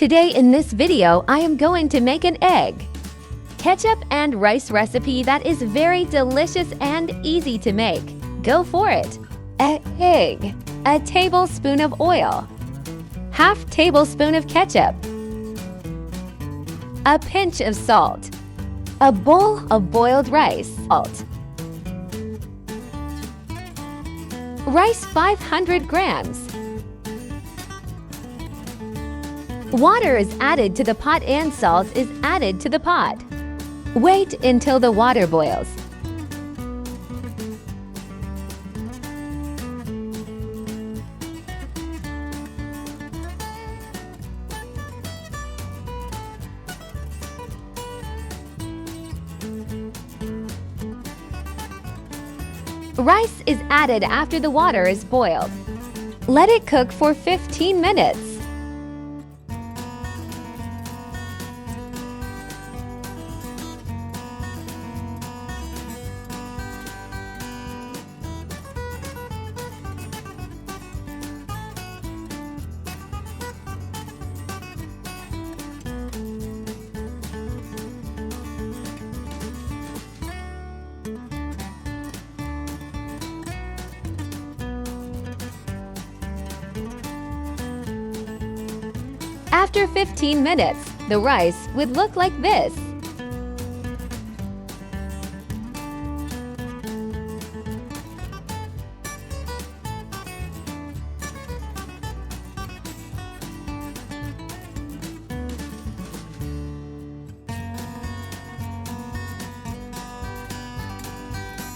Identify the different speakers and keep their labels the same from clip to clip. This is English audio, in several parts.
Speaker 1: Today in this video, I am going to make an egg, ketchup and rice recipe that is very delicious and easy to make. Go for it! Egg, a tablespoon of oil, half tablespoon of ketchup, a pinch of salt, a bowl of boiled rice, salt, rice 500 grams. Water is added to the pot and salt is added to the pot. Wait until the water boils. Rice is added after the water is boiled. Let it cook for 15 minutes. After 15 minutes, the rice would look like this.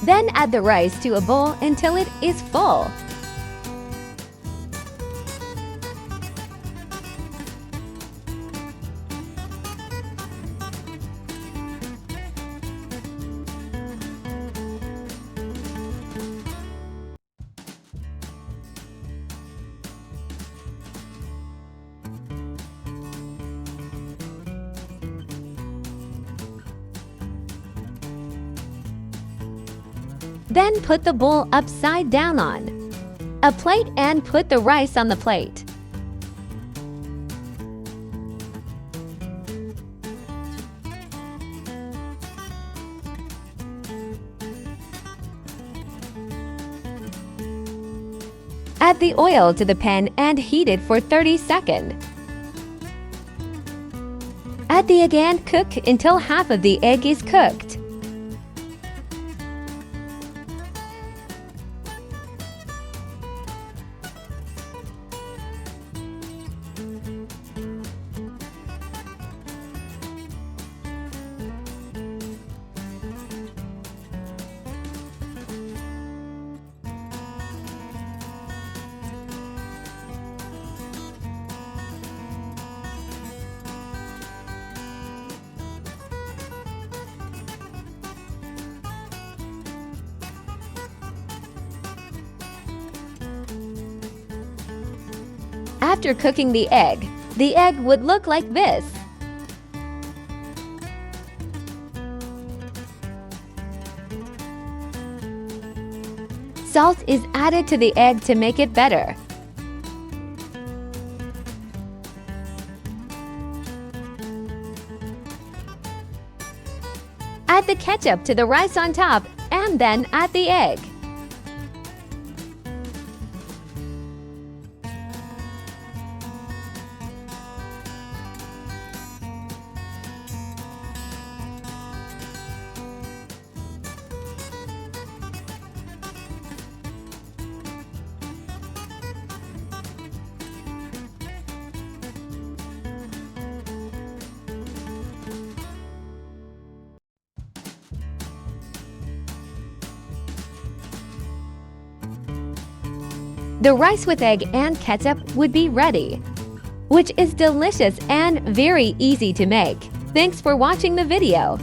Speaker 1: Then add the rice to a bowl until it is full. Then put the bowl upside down on a plate and put the rice on the plate. Add the oil to the pan and heat it for 30 seconds. Add the egg and cook until half of the egg is cooked. After cooking the egg would look like this. Salt is added to the egg to make it better. Add the ketchup to the rice on top and then add the egg. The rice with egg and ketchup would be ready, which is delicious and very easy to make. Thanks for watching the video.